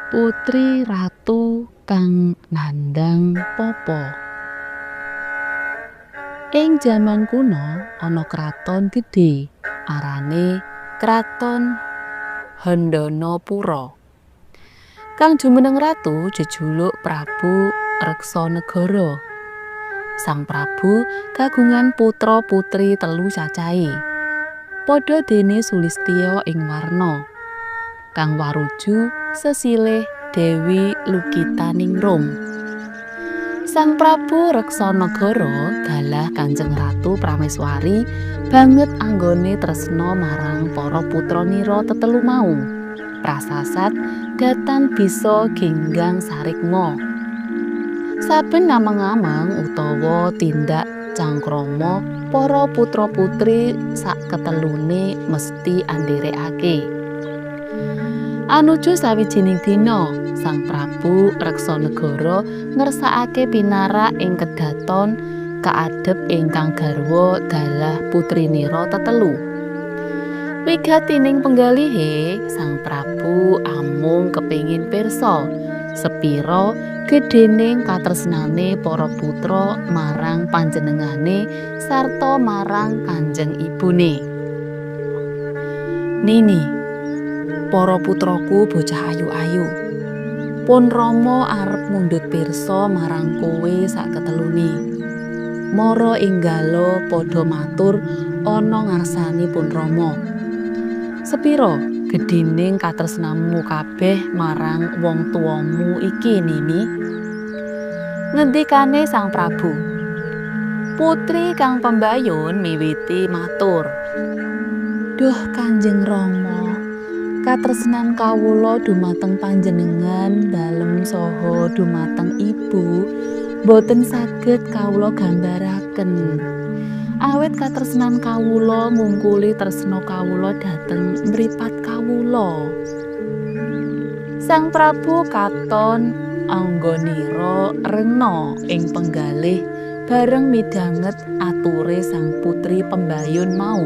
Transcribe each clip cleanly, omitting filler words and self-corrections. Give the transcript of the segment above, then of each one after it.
Putri ratu kang nandhang papa. Ing jaman kuno ana kraton gedhe arane Kraton Handanapura. Kang jumeneng ratu jejuluk Prabu Reksanegara. Sang Prabu kagungan putra putri telu cacahe. Padha dene Sulistya ing warna. Kang waruju sesilih Dewi Lukitaningrum. Sang Prabu Reksanegara dalah Kanjeng Ratu Prameswari banget anggone tresna marang para putranira tetelu mau. Prasasat datan bisa genggang sarikma. Saben ngamang-amang utawa tindak cangkrama para putra-putri sak ketelune mesti andherekake. Anuju sawijining dina, Sang Prabu Reksanegara ngersakake pinarak ing kedaton kaadhep ingkang garwa dalah putrinira tetelu. Wigatining penggalihe, Sang Prabu amung kepingin pirsa sepira gedhening katresnane para putra marang panjenengane sarta marang Kanjeng ibune. Nini, para putraku bocah ayu-ayu. Pun Rama arep mundhut pirsa marang kowe sak ketelune. Mara enggala padha matur ana ngarsane Pun Rama. Sepira gedhening katresnamu kabeh marang wong tuamu iki, Nini? Ngendikane Sang Prabu. Putri kang pembayun miwiti matur. Duh Kanjeng Rama, katresnan kawula dumateng panjenengan dalem saha dumateng ibu boten saged kawula gambaraken. Awit katresnan kawula ngungkuli tresna kawula dhateng mripat kawula. Sang Prabu katon anggonira rena ing penggalih bareng midhanget ature sang putri pembayun mau.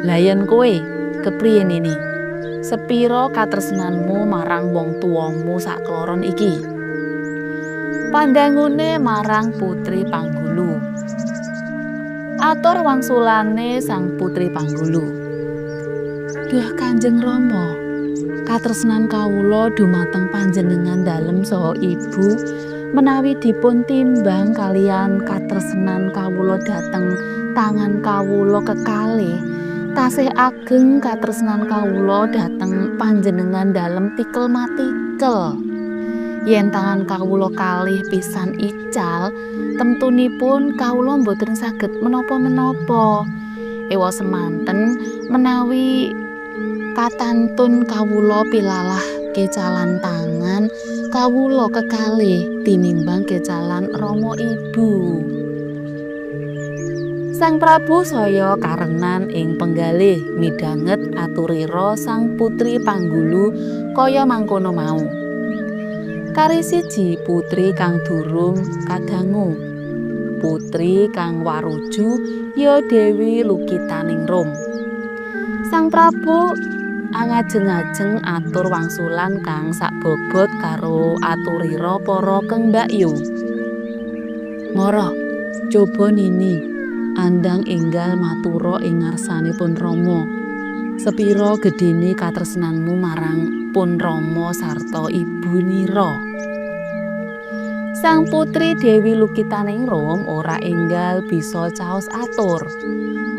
Layan kowe kepriye Nini? Sepira katresnanmu marang wong tuamu sakloron iki? Pandangune marang Putri Panggulu. Atur wangsulane sang Putri Panggulu. Duh Kanjeng Rama, katresnan kawula dumateng panjenengan dalem saha ibu menawi dipun timbang kalian katresnan kawula dhateng tangan kawula kekalih. Tasih ageng katresnan kawula dhateng panjenengan dalem tikel matikel. Yen tangan kawula kalih pisan ical, temtunipun kawula boten saged menapa-menapa. Ewa semanten menawi katantun kawula pilalah kecalan tangan kawula kekalih tinimbang kecalan Rama Ibu. Sang Prabu saya karenan ing penggalih midhanget aturira sang Putri Panggulu kaya mangkono mau. Kari siji putri kang durung kadangu. Putri kang waruju ya Dewi Lukitaningrum. Sang Prabu angajeng-ajeng atur wangsulan kang sakbobot karo aturira para kembakyu. Mara, coba Nini andang enggal matura ing ngarsanipun Rama. Sepira gedene katresnanmu marang Pun Rama sarta ibunira. Sang Putri Dewi Lukitaningrum ora enggal bisa caos atur.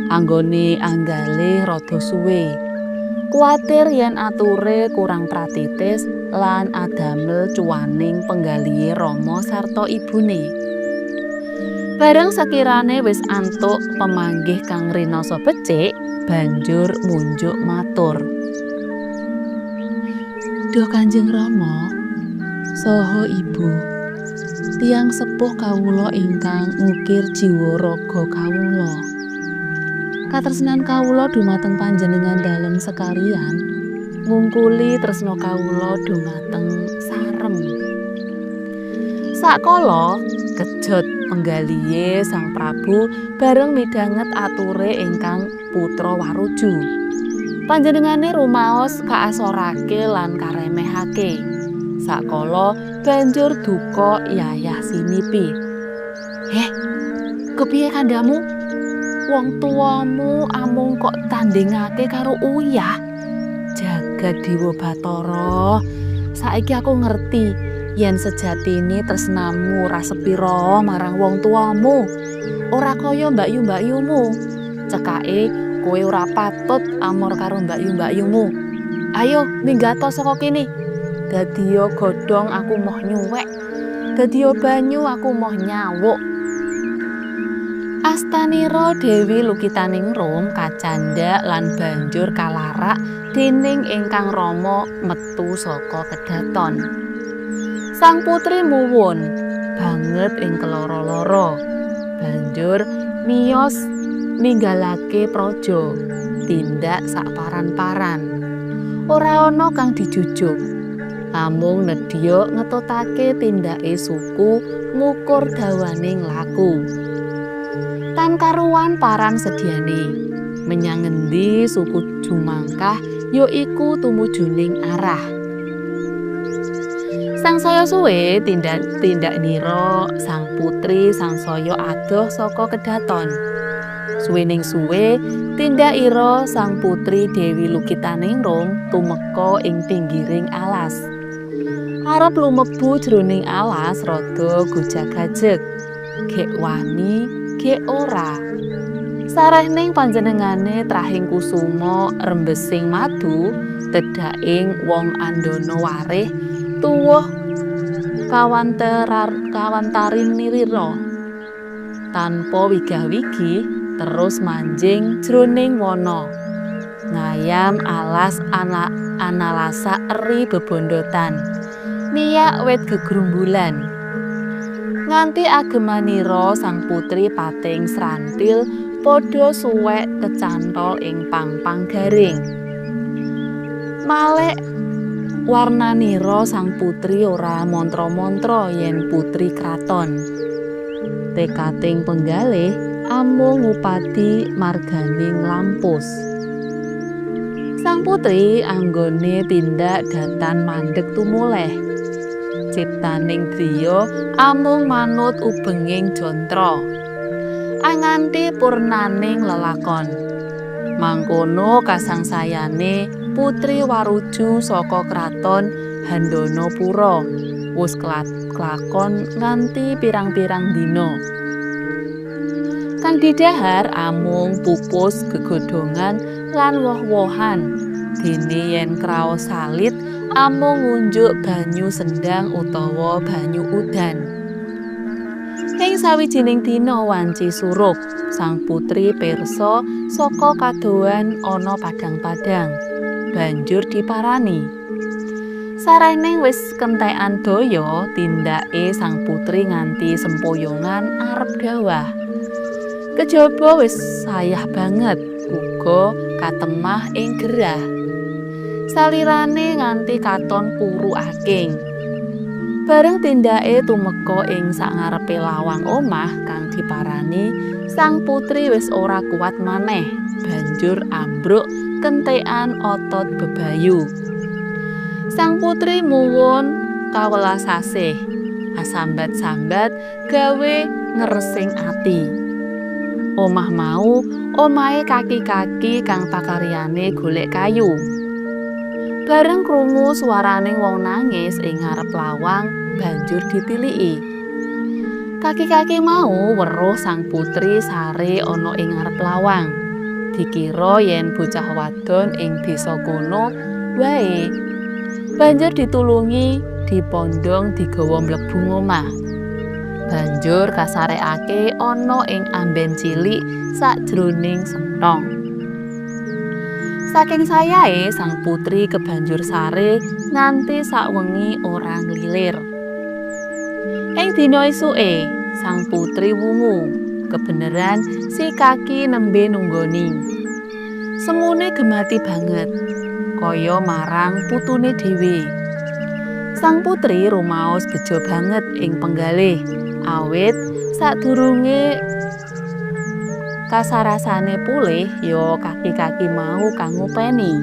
Anggone anggalih rada suwe. Kuwatir yen ature kurang pratitis lan adamel cuwaning penggalihe Rama sarta ibune. Bareng sekirane wis antuk pemanggih kang rinasa becik, banjur munjuk matur. Duh Kanjeng Rama saha ibu, tiyang sepuh kawula ingkang ngukir jiwa raga kawula. Katresnan kawula dumateng panjenengan dalem sekalian, ngungkuli tresna kawula dumateng sarem. Sakala kejot penggalihe Sang Prabu bareng midhanget ature ingkang putra waruju. Panjenengane rumaos kaasorake lan karemehake. Sakala banjur duka yayah sinipi. Kepiye kandhamu? Wong tuwamu amung kok tandingake karo uyah? Jagat Dewa Bathara, saiki aku ngerti yen sejatine tresnamu ora sepira marang wong tuwamu. Ora kaya mbakyu-mbakyumu. Cekake kowe ora patut amor karo mbakyu-mbakyumu. Ayo minggato saka kene. Dadiya godhong aku moh nyuwek. Dadiya banyu aku moh nyawuk. Astanira Dewi Lukitaningrum kacandhak lan banjur kalarak déning ingkang Rama metu saka kedhaton. Sang putri muwun banget ing keloro-loro. Banjur miyos ninggalake praja, tindak saparan-paran. Ora ana kang dijujuk. Amung nedya ngetutake tindake suku ngukur dawaning laku. Tan karuan paran sediane. Menyang ngendi suku jumangkah ya iku tumujuning arah. Sangsaya suwe tindak nira sang putri sangsaya adoh saka kedhaton. Suwening suwe tindak ira sang putri Dewi Lukitaningrum tumeka ing pinggiring alas. Arep lumebu jroning alas rada gojag-gajeg. Gek wani, gek ora. Sarehning panjenengane trahing kusuma rembesing madu, tedhaking wong andana warih tuwuh kawantarin nirira. Tanpa wigah-wigi terus manjing jroning wana. Ngayam alas analasa eri bebondotan. Miyak wit gegrumbulan. Nganti agemanira sang putri pating srantil padha suwek kecantol ing pang-pang garing. Malek warnanira sang putri ora mantra-mantra yen putri kraton. Tekating penggalih amung ngupati marganing lampus. Sang putri anggone tindak datan mandheg tumuleh. Ciptaning driya amung manut ubenging jantra. Anganti purnaning lelakon. Mangkono kasangsayane putri waruju saka kraton Handanapura wis klakon nganti pirang-pirang dina. Kang didhahar amung pupus gegodhongan lan woh-wohan. Dene yen kraos salit amung ngunjuk banyu sendang utawa banyu udan. Ing sawijining dina wanci surup, sang putri pirsa saka kadohan ana padang-padang. Banjur diparani. Sarehning wis kentekan daya, tindake sang putri nganti sempoyongan arep gawah. Kejaba wis sayah banget, uga katemah ing gerah. Salirane nganti katon puru aking. Bareng tindake tumeka ing sangarepe lawang omah kang diparani, sang putri wis ora kuat maneh, banjur ambruk kentekan otot bebayu. Sang putri muwun kawelasasih, asambat-sambat gawe ngeresing ati. Omah mau omahe kaki-kaki kang pakaryane golek kayu. Bareng krungu swaraning wong nangis ing ngarep lawang, banjur ditiliki. Kaki-kaki mau weruh sang putri sare ana ing ngarep lawang. Dikira yen bocah wadon ing desa kono wae. Banjur ditulungi, dipondhong digawa mlebu omah. Banjur kasarekake ana ing amben cilik sajroning sentong. Saking sayahe sang putri kebanjur sare nganti sawengi ora nglilir. Ing dina esuke sang putri wungu, kebeneran si kaki nembe nunggoni. Semune gemati banget, kaya marang putune dhewe. Sang putri rumaos bejo banget ing penggalih, awit sadurunge kasarasane pulih ya kaki-kaki mau kang ngopeni.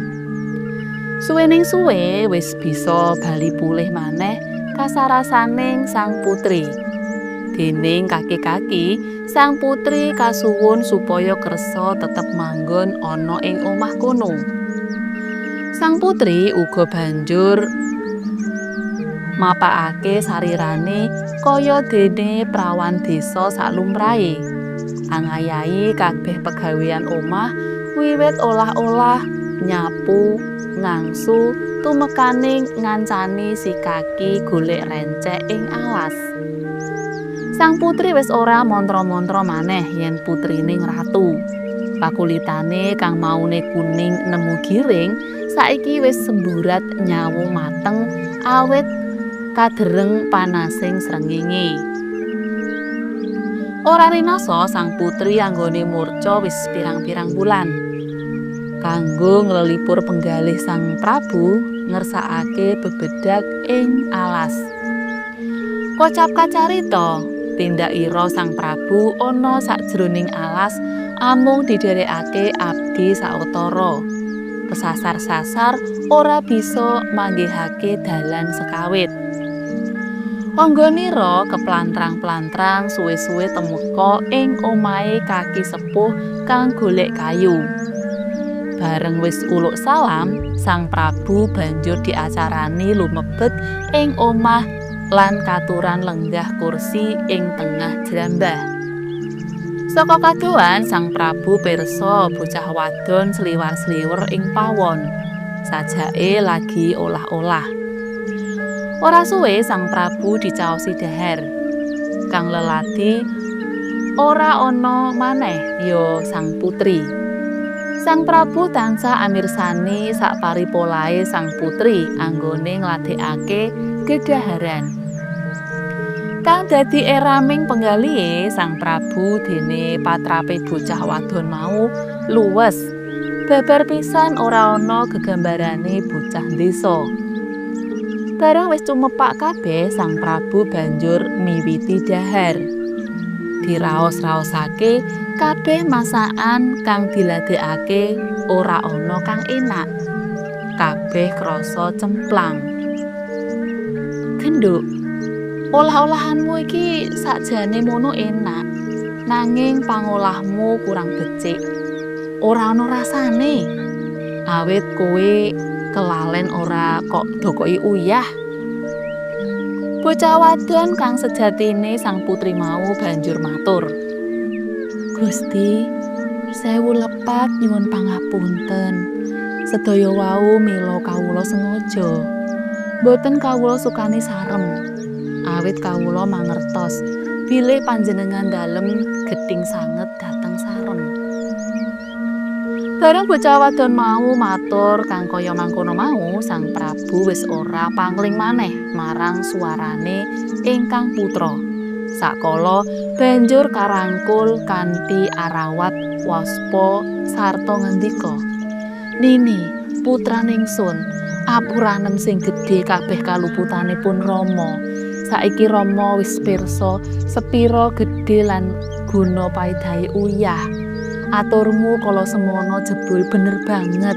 Suwening suwe wis bisa bali pulih maneh kasarasaning sang putri. Déning kaki-kaki sang putri kasuwun supaya kersa tetep manggon ana ing omah kono. Sang putri uga banjur mapakake sarirane kaya dene prawan desa saklumrahe. Angayahi kabeh pegawean omah wiwit olah-olah, nyapu, ngangsu, tumekaning ngancani si kaki golek rencek ing alas. Sang putri wis ora mantra-mantra maneh yen putrining ratu. Pakulitane kang maune kuning nemu giring saiki wis semburat nyawu mateng awit kadereng panasing srengenge. Ora rinasa sang putri anggone murca wis pirang-pirang bulan. Kanggo nglelipur penggalih sang Prabu ngersakake bebedak ing alas. Kocap kacarita tindakira sang Prabu ana sakjroning alas amung didherekake abdi sawetara. Kesasar-sasar ora bisa manggihake dalan sekawit. Anggonira keplantrang-plantrang suwe-suwe temeka ing omahe kaki sepuh kang golek kayu. Bareng wis uluk salam, sang Prabu banjur diacarani lumebet ing omah lan katuran lenggah kursi ing tengah jrambah. Saka kadohan sang Prabu pirsa bocah wadon sliwar-sliwer ing pawon. Sajake lagi olah-olah. Ora suwe sang Prabu dicaosi dhahar. Kang lelati ora ana maneh ya sang putri. Sang Prabu tansah amirsani sak paripolahe sang putri anggone ngladekake gedhaharan. Kang dadi eraming penggalihe sang Prabu dene patrape bocah wadon mau luwes. Babar pisan ora ana gegambarane bocah desa. Barang wis cumepak kabeh sang Prabu banjur miwiti dhahar. Diraos-raosake kabeh masakan kang diladekake ora ana kang enak. Kabeh krasa cemplang. Genduk, olah-olahanmu iki sakjane mono enak, nanging pangolahmu kurang becik. Ora ana rasane. Awit kowe kelalen ora kok dokoki uyah. Bocah wadon kang sejatine sang putri mau banjur matur. Gusti, sewu lepat nyuwun pangapunten. Sedaya wau mila kawula sengaja. Boten kawula sukani sarem. Awit kawula mangertos bilih panjenengan dalem gething sanget dhateng sarem. Bareng bocah wadon mau matur kang kaya mangkono mau, sang Prabu wis ora pangling maneh marang suarane ingkang putra. Sakala banjur karangkul kanthi arawat waspa sarta ngendika, "Nini, putraning sun, apuranen sing gedhe kabeh kaluputanipun Rama. Saiki Rama wis pirsa sepira gedhe lan guna paidahe uyah. Aturmu kala semono jebul bener banget.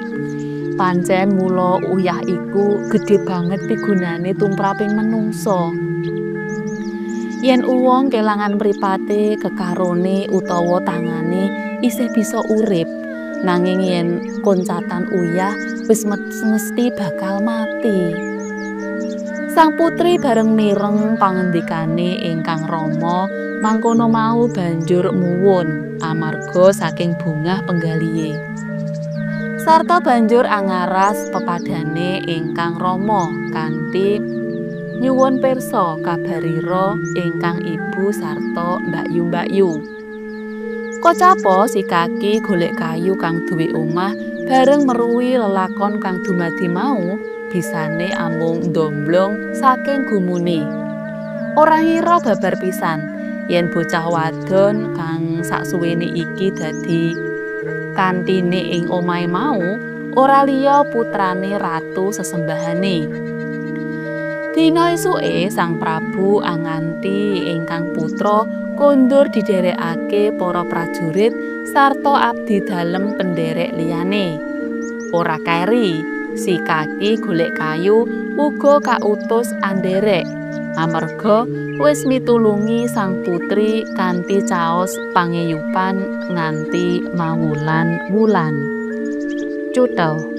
Pancen mula uyah iku gedhe banget pigunane tumraping manungsa. Yen wong kelangan mripate, kekarone utawa tangane isih bisa urip, nanging yen koncatan uyah wis mesti bakal mati." Sang putri bareng mireng pangendikane ingkang rama mangkono mau banjur muwun amarga saking bungah penggalihe. Sarta banjur angaras pepadane ingkang rama kanthi nyuwun pirsa kabarira ingkang ibu sarta mbakyu-mbakyu. Kocapa si kaki golek kayu kang duwe omah bareng meruhi lelakon kang dumadi mau bisane amung ndomblong saking gumune. Ora ngira babar pisan yen bocah wadon kang saksuwene iki dadi kantine ing omahe mau ora liya putrane ratu sesembahane. Dina esuke sang Prabu anganti ingkang putra kondur didherekake para prajurit sarta abdi dalem penderek liyane. Ora keri, si Kaki golek kayu uga kautus anderek amarga wis mitulungi sang putri kanthi caos pangeyupan nganti mawulan wulan. Cutel.